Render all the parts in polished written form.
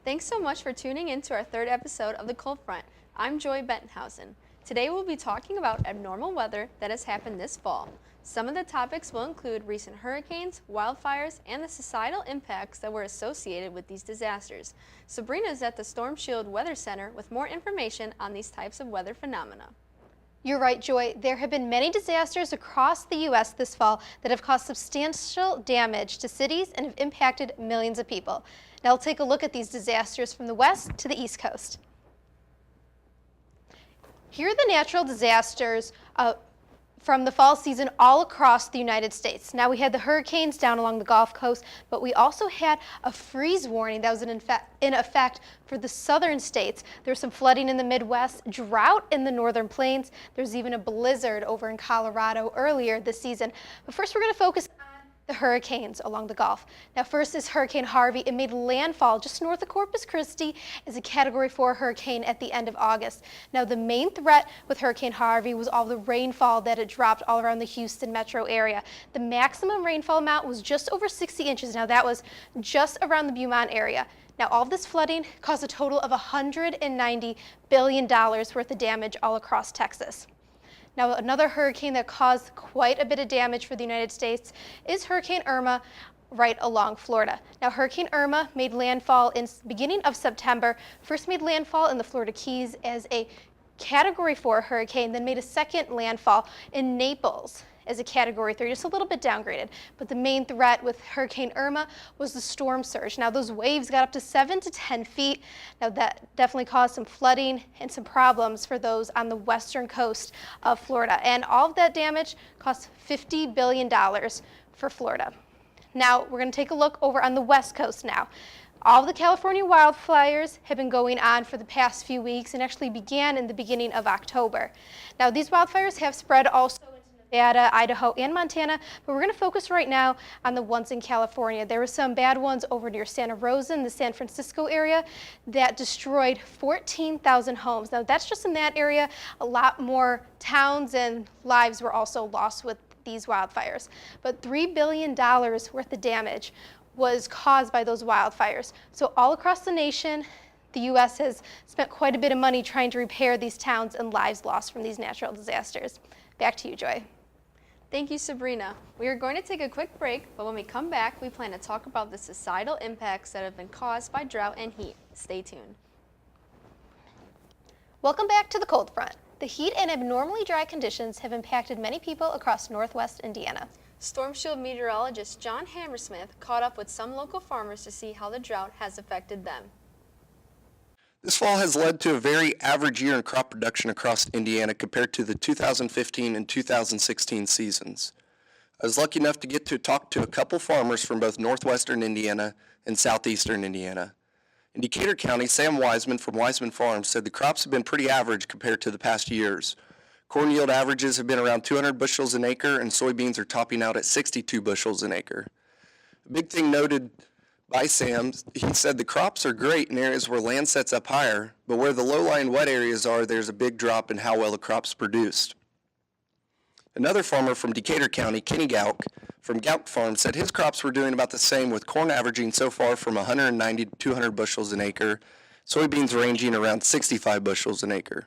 Thanks so much for tuning in to our third episode of The Cold Front. I'm Joy Bettenhausen. Today we'll be talking about abnormal weather that has happened this fall. Some of the topics will include recent hurricanes, wildfires, and the societal impacts that were associated with these disasters. Sabrina is at the Storm Shield Weather Center with more information on these types of weather phenomena. You're right, Joy. There have been many disasters across the U.S. this fall that have caused substantial damage to cities and have impacted millions of people. Now, we'll take a look at these disasters from the west to the east coast. Here are the natural disasters from the fall season all across the United States. Now, we had the hurricanes down along the Gulf Coast, but we also had a freeze warning that was in effect for the southern states. There was some flooding in the Midwest, drought in the northern plains. There's even a blizzard over in Colorado earlier this season. But first, we're going to focus on the hurricanes along the Gulf. Now, first is Hurricane Harvey. It made landfall just north of Corpus Christi as a Category 4 hurricane at the end of August. Now, the main threat with Hurricane Harvey was all the rainfall that it dropped all around the Houston metro area. The maximum rainfall amount was just over 60 inches. Now, that was just around the Beaumont area. Now, all of this flooding caused a total of $190 billion worth of damage all across Texas. Now, another hurricane that caused quite a bit of damage for the United States is Hurricane Irma right along Florida. Now, Hurricane Irma made landfall in the beginning of September, first made landfall in the Florida Keys as a Category 4 hurricane, then made a second landfall in Naples as a Category 3, just a little bit downgraded. But the main threat with Hurricane Irma was the storm surge. Now, those waves got up to 7 to 10 feet. Now, that definitely caused some flooding and some problems for those on the western coast of Florida. And all of that damage cost $50 billion for Florida. Now, we're going to take a look over on the west coast now. All of the California wildfires have been going on for the past few weeks and actually began in the beginning of October. Now, these wildfires have spread also into Nevada, Idaho, and Montana, but we're going to focus right now on the ones in California. There were some bad ones over near Santa Rosa in the San Francisco area that destroyed 14,000 homes. Now, that's just in that area. A lot more towns and lives were also lost with these wildfires. But $3 billion worth of damage was caused by those wildfires. So all across the nation, the U.S. has spent quite a bit of money trying to repair these towns and lives lost from these natural disasters. Back to you, Joy. Thank you, Sabrina. We are going to take a quick break, but when we come back, we plan to talk about the societal impacts that have been caused by drought and heat. Stay tuned. Welcome back to the cold front. The heat and abnormally dry conditions have impacted many people across northwest Indiana. Storm Shield meteorologist John Hammersmith caught up with some local farmers to see how the drought has affected them. This fall has led to a very average year in crop production across Indiana compared to the 2015 and 2016 seasons. I was lucky enough to get to talk to a couple farmers from both northwestern Indiana and southeastern Indiana. In Decatur County, Sam Wiseman from Wiseman Farms said the crops have been pretty average compared to the past years. Corn yield averages have been around 200 bushels an acre, and soybeans are topping out at 62 bushels an acre. A big thing noted by Sam, he said the crops are great in areas where land sets up higher, but where the low-lying wet areas are, there's a big drop in how well the crop's produced. Another farmer from Decatur County, Kenny Gauk, from Gauk Farm, said his crops were doing about the same, with corn averaging so far from 190 to 200 bushels an acre, soybeans ranging around 65 bushels an acre.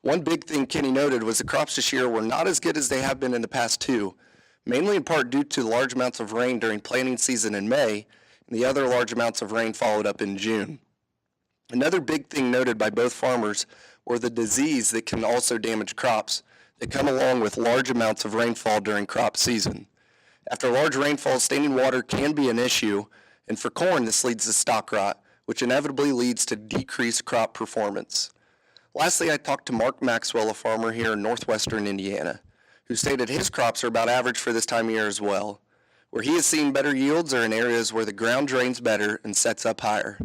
One big thing Kenny noted was the crops this year were not as good as they have been in the past two, mainly in part due to large amounts of rain during planting season in May, and the other large amounts of rain followed up in June. Another big thing noted by both farmers were the disease that can also damage crops that come along with large amounts of rainfall during crop season. After large rainfall, standing water can be an issue, and for corn, this leads to stock rot, which inevitably leads to decreased crop performance. Lastly, I talked to Mark Maxwell, a farmer here in northwestern Indiana, who stated his crops are about average for this time of year as well. Where he has seen better yields are in areas where the ground drains better and sets up higher.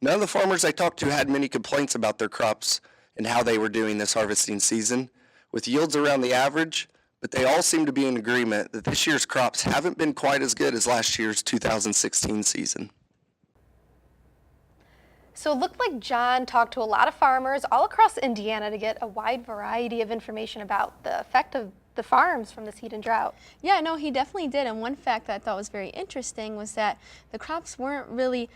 None of the farmers I talked to had many complaints about their crops and how they were doing this harvesting season, with yields around the average, but they all seem to be in agreement that this year's crops haven't been quite as good as last year's 2016 season. So it looked like John talked to a lot of farmers all across Indiana to get a wide variety of information about the effect of the farms from this heat and drought. Yeah, no, he definitely did. And one fact that I thought was very interesting was that the crops weren't really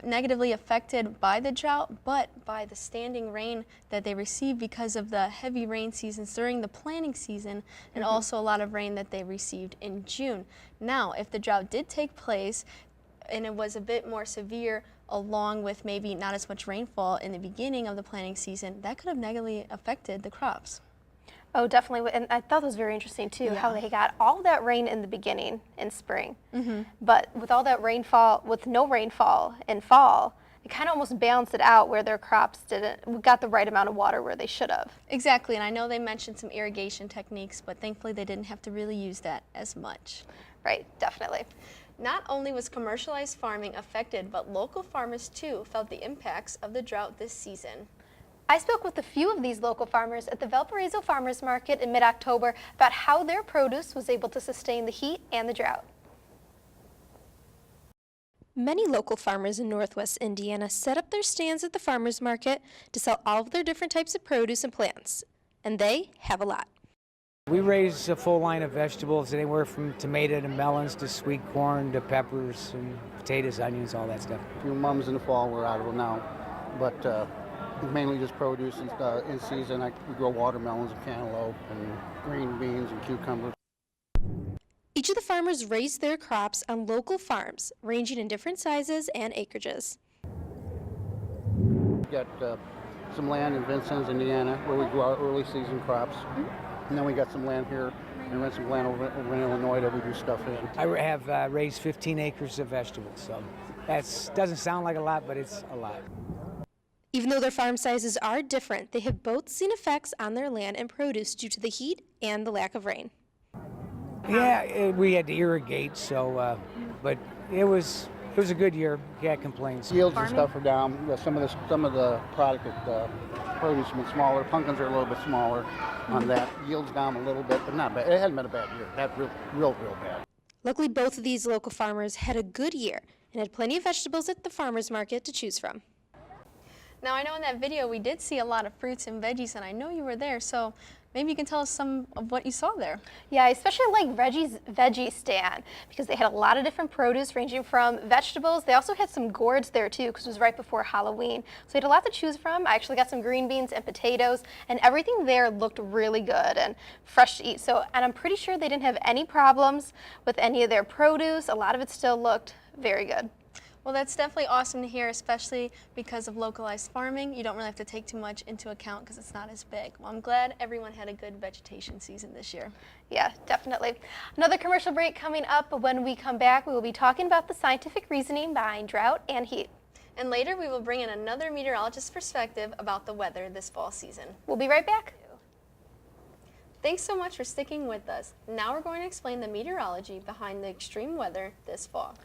negatively affected by the drought, but by the standing rain that they received because of the heavy rain seasons during the planting season, and also a lot of rain that they received in June. Now, if the drought did take place and it was a bit more severe, along with maybe not as much rainfall in the beginning of the planting season, that could have negatively affected the crops. Oh, definitely. And I thought that was very interesting, too, how they got all that rain in the beginning in spring. But with all that rainfall, with no rainfall in fall, it kind of almost balanced it out where their crops got the right amount of water where they should have. Exactly, and I know they mentioned some irrigation techniques, but thankfully they didn't have to really use that as much. Right, definitely. Not only was commercialized farming affected, but local farmers too felt the impacts of the drought this season. I spoke with a few of these local farmers at the Valparaiso Farmers Market in mid-October about how their produce was able to sustain the heat and the drought. Many local farmers in Northwest Indiana set up their stands at the farmers market to sell all of their different types of produce and plants, and they have a lot. We raise a full line of vegetables, anywhere from tomato to melons to sweet corn to peppers and potatoes, onions, all that stuff. A few mums in the fall, we're out of them now, but mainly just produce in season. We grow watermelons and cantaloupe and green beans and cucumbers. Each of the farmers raised their crops on local farms, ranging in different sizes and acreages. We've got some land in Vincennes, Indiana, where we grow our early season crops. And then we got some land here, and then some land over in Illinois that we do stuff in. I have raised 15 acres of vegetables, so that doesn't sound like a lot, but it's a lot. Even though their farm sizes are different, they have both seen effects on their land and produce due to the heat and the lack of rain. Yeah, we had to irrigate, so but it was a good year. Can't complain. Yields and stuff are down. Some of the product produce has been smaller. Pumpkins are a little bit smaller on that. Yields down a little bit, but not bad. It hadn't been a bad year. That real bad. Luckily, both of these local farmers had a good year and had plenty of vegetables at the farmers market to choose from. Now I know in that video we did see a lot of fruits and veggies, and I know you were there, so maybe you can tell us some of what you saw there. Yeah, I especially like Reggie's veggie stand because they had a lot of different produce ranging from vegetables. They also had some gourds there too because it was right before Halloween. So we had a lot to choose from. I actually got some green beans and potatoes, and everything there looked really good and fresh to eat. And I'm pretty sure they didn't have any problems with any of their produce. A lot of it still looked very good. Well, that's definitely awesome to hear, especially because of localized farming. You don't really have to take too much into account because it's not as big. Well, I'm glad everyone had a good vegetation season this year. Yeah, definitely. Another commercial break coming up, but when we come back, we will be talking about the scientific reasoning behind drought and heat. And later, we will bring in another meteorologist's perspective about the weather this fall season. We'll be right back. Thanks so much for sticking with us. Now we're going to explain the meteorology behind the extreme weather this fall.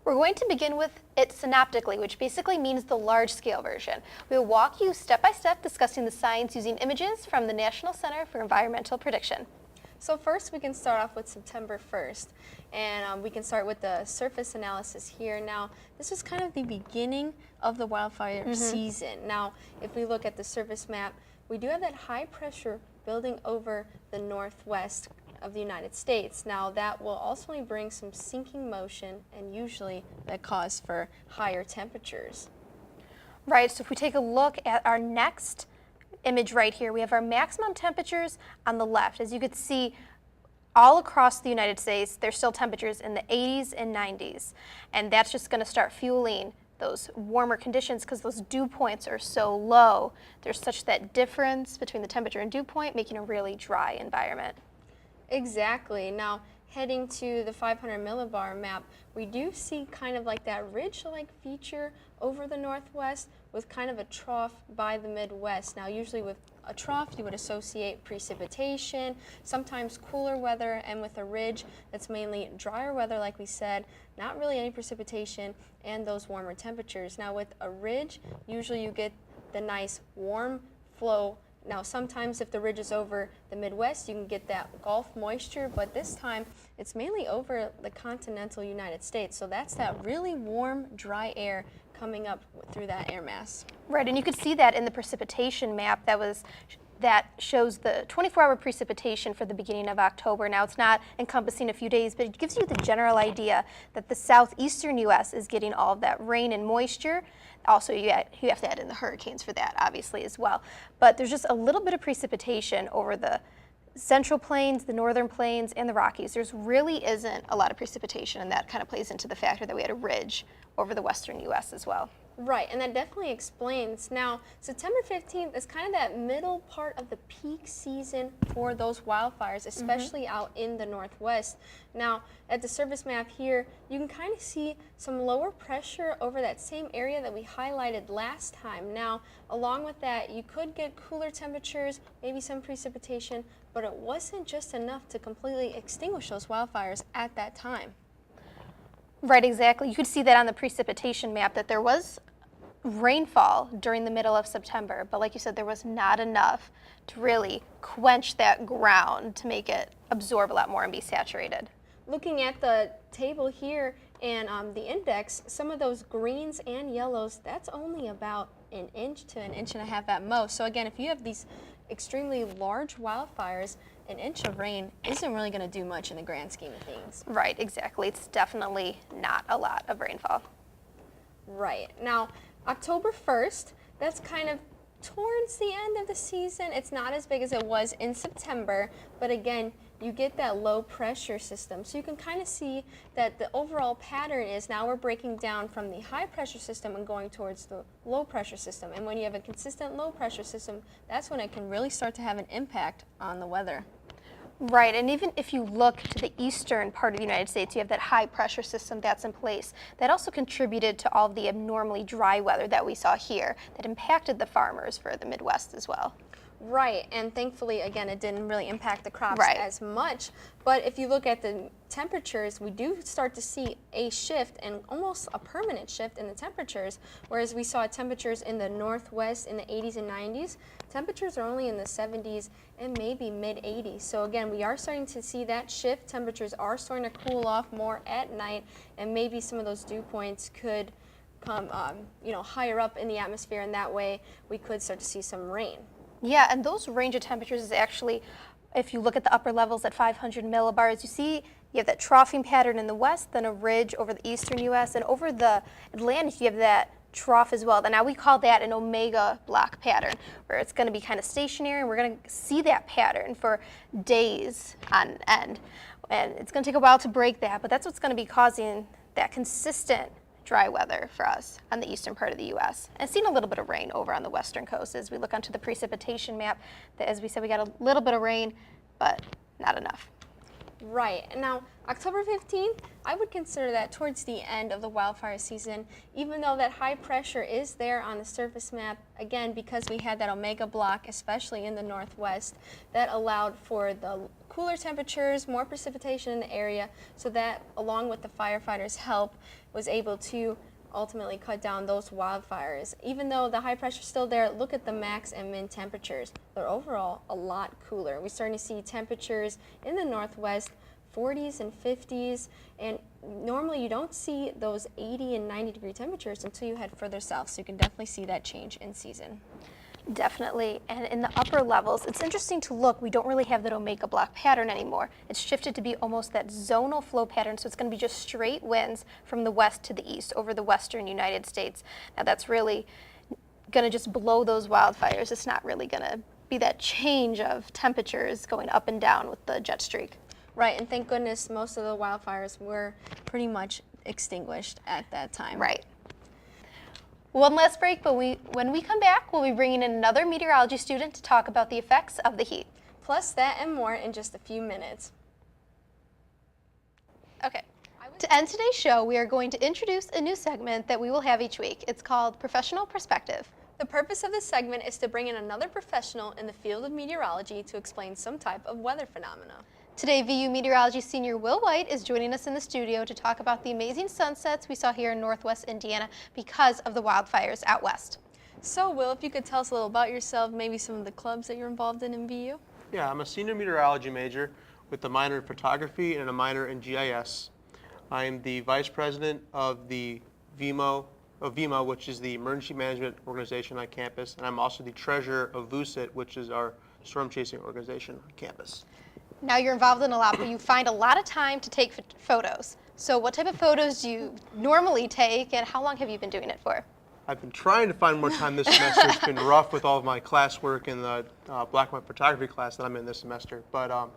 We're going to begin with it synoptically, which basically means the large-scale version. We will walk you step-by-step discussing the science using images from the National Center for Environmental Prediction. So first we can start off with September 1st, and we can start with the surface analysis here. Now, this is kind of the beginning of the wildfire season. Now, if we look at the surface map, we do have that high pressure building over the northwest of the United States. Now that will also bring some sinking motion, and usually that cause for higher temperatures. Right, so if we take a look at our next image right here, we have our maximum temperatures on the left. As you can see, all across the United States, there's still temperatures in the 80s and 90s. And that's just going to start fueling those warmer conditions because those dew points are so low. There's such that difference between the temperature and dew point, making a really dry environment. Exactly. Now, heading to the 500 millibar map, we do see kind of like that ridge-like feature over the northwest with kind of a trough by the Midwest. Now, usually with a trough, you would associate precipitation, sometimes cooler weather, and with a ridge, that's mainly drier weather, like we said, not really any precipitation, and those warmer temperatures. Now, with a ridge, usually you get the nice warm flow. Now, sometimes if the ridge is over the Midwest, you can get that Gulf moisture, but this time it's mainly over the continental United States. So that's that really warm, dry air coming up through that air mass. Right, and you could see that in the precipitation map that was that shows the 24-hour precipitation for the beginning of October. Now, it's not encompassing a few days, but it gives you the general idea that the southeastern U.S. is getting all of that rain and moisture. Also, you have to add in the hurricanes for that, obviously, as well. But there's just a little bit of precipitation over the Central Plains, the Northern Plains, and the Rockies. There's really isn't a lot of precipitation, and that kind of plays into the factor that we had a ridge over the western U.S. as well. Right, and that definitely explains. Now, September 15th is kind of that middle part of the peak season for those wildfires, especially out in the Northwest. Now, at the surface map here, you can kind of see some lower pressure over that same area that we highlighted last time. Now, along with that, you could get cooler temperatures, maybe some precipitation, but it wasn't just enough to completely extinguish those wildfires at that time. Right, exactly. You could see that on the precipitation map that there was rainfall during the middle of September, but like you said, there was not enough to really quench that ground to make it absorb a lot more and be saturated. Looking at the table here and the index, some of those greens and yellows, that's only about an inch to an inch and a half at most. So again, if you have these extremely large wildfires, an inch of rain isn't really going to do much in the grand scheme of things. Right, exactly. It's definitely not a lot of rainfall. Right. Now, October 1st, that's kind of towards the end of the season. It's not as big as it was in September, but again, you get that low pressure system. So you can kind of see that the overall pattern is now we're breaking down from the high pressure system and going towards the low pressure system. And when you have a consistent low pressure system, that's when it can really start to have an impact on the weather. Right, and even if you look to the eastern part of the United States, you have that high pressure system that's in place. That also contributed to all of the abnormally dry weather that we saw here that impacted the farmers for the Midwest as well. Right, and thankfully, again, it didn't really impact the crops Right. as much. But if you look at the temperatures, we do start to see a shift and almost a permanent shift in the temperatures. Whereas we saw temperatures in the Northwest in the 80s and 90s, temperatures are only in the 70s and maybe mid-80s. So again, we are starting to see that shift. Temperatures are starting to cool off more at night, and maybe some of those dew points could come, higher up in the atmosphere, and that way we could start to see some rain. Yeah, and those range of temperatures is actually, if you look at the upper levels at 500 millibars, you see you have that troughing pattern in the west, then a ridge over the eastern U.S., and over the Atlantic you have that trough as well. Now we call that an omega block pattern, where it's going to be kind of stationary, and we're going to see that pattern for days on end. And it's going to take a while to break that, but that's what's going to be causing that consistent dry weather for us on the eastern part of the U.S. And seen a little bit of rain over on the western coast as we look onto the precipitation map. That, as we said, we got a little bit of rain, but not enough. Right. Now, October 15th, I would consider that towards the end of the wildfire season, even though that high pressure is there on the surface map, again, because we had that omega block, especially in the Northwest, that allowed for the cooler temperatures, more precipitation in the area, so that, along with the firefighters' help, was able to ultimately cut down those wildfires. Even though the high pressure is still there, look at the max and min temperatures. They're overall a lot cooler. We're starting to see temperatures in the Northwest 40s and 50s, and normally you don't see those 80 and 90 degree temperatures until you head further south, so you can definitely see that change in season. Definitely, and in the upper levels, it's interesting to look, we don't really have that omega block pattern anymore. It's shifted to be almost that zonal flow pattern, so it's going to be just straight winds from the west to the east over the western United States. Now that's really going to just blow those wildfires. It's not really going to be that change of temperatures going up and down with the jet streak. Right, and thank goodness most of the wildfires were pretty much extinguished at that time. Right. One last break, but when we come back, we'll be bringing in another meteorology student to talk about the effects of the heat. Plus that and more in just a few minutes. Okay. To end today's show, we are going to introduce a new segment that we will have each week. It's called Professional Perspective. The purpose of this segment is to bring in another professional in the field of meteorology to explain some type of weather phenomena. Today, VU Meteorology senior Will Wight is joining us in the studio to talk about the amazing sunsets we saw here in Northwest Indiana because of the wildfires out west. So, Will, if you could tell us a little about yourself, maybe some of the clubs that you're involved in VU? Yeah, I'm a senior meteorology major with a minor in photography and a minor in GIS. I am the vice president of the VMO of VEMA, which is the emergency management organization on campus, and I'm also the treasurer of VUSIT, which is our storm chasing organization on campus. Now you're involved in a lot, but you find a lot of time to take photos. So what type of photos do you normally take, and how long have you been doing it for? I've been trying to find more time this semester. It's been rough with all of my classwork in the black and white photography class that I'm in this semester. But a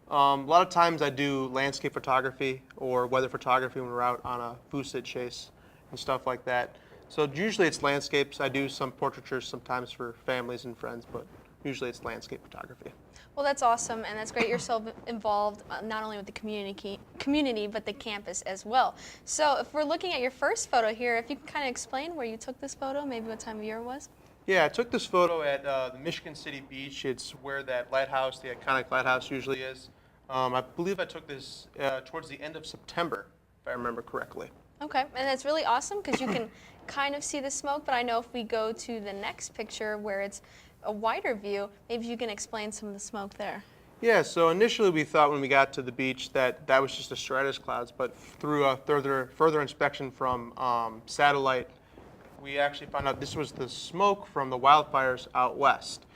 lot of times I do landscape photography or weather photography when we're out on a VUSIT chase and stuff like that. So usually it's landscapes. I do some portraitures sometimes for families and friends, but usually it's landscape photography. Well, that's awesome, and that's great you're so involved not only with the community, but the campus as well. So if we're looking at your first photo here, if you can kind of explain where you took this photo, maybe what time of year it was? Yeah, I took this photo at the Michigan City Beach. It's where that lighthouse, the iconic lighthouse, usually is. I believe I took this towards the end of September, if I remember correctly. Okay, and that's really awesome because you can kind of see the smoke, but I know if we go to the next picture where it's a wider view, maybe you can explain some of the smoke there. Yeah, so initially we thought when we got to the beach that that was just the stratus clouds, but through a further inspection from satellite, we actually found out this was the smoke from the wildfires out west.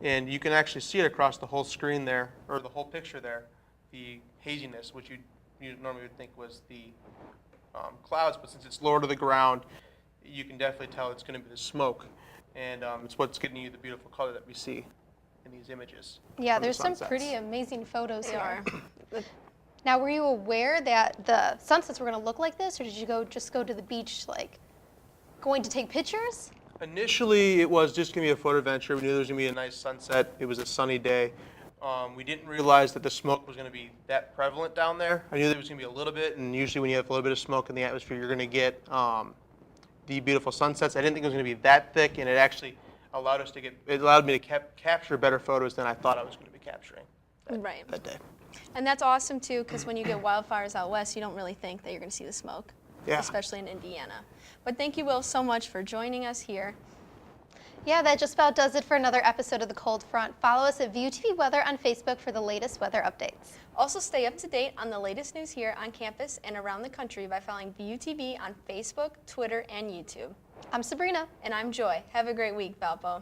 And you can actually see it across the whole screen there, or the whole picture there, the haziness, which you normally would think was the clouds, but since it's lower to the ground, you can definitely tell it's going to be the smoke. And it's what's getting you the beautiful color that we see in these images. Yeah, from the there's some sunsets. pretty amazing photos They here. are. Now, were you aware that the sunsets were going to look like this, or did you just go to the beach, like, going to take pictures? Initially, it was just going to be a photo adventure. We knew there was going to be a nice sunset. It was a sunny day. We didn't realize that the smoke was going to be that prevalent down there. I knew there was going to be a little bit, and usually when you have a little bit of smoke in the atmosphere, you're going to get the beautiful sunsets. I didn't think it was going to be that thick, and it actually allowed me to capture better photos than I thought I was going to be capturing Right. that day. And that's awesome too, because when you get wildfires out west, you don't really think that you're going to see the smoke, Yeah. especially in Indiana. But thank you, Will, so much for joining us here. Yeah, that just about does it for another episode of The Cold Front. Follow us at VUTV Weather on Facebook for the latest weather updates. Also, stay up to date on the latest news here on campus and around the country by following VUTV on Facebook, Twitter, and YouTube. I'm Sabrina. And I'm Joy. Have a great week, Valpo.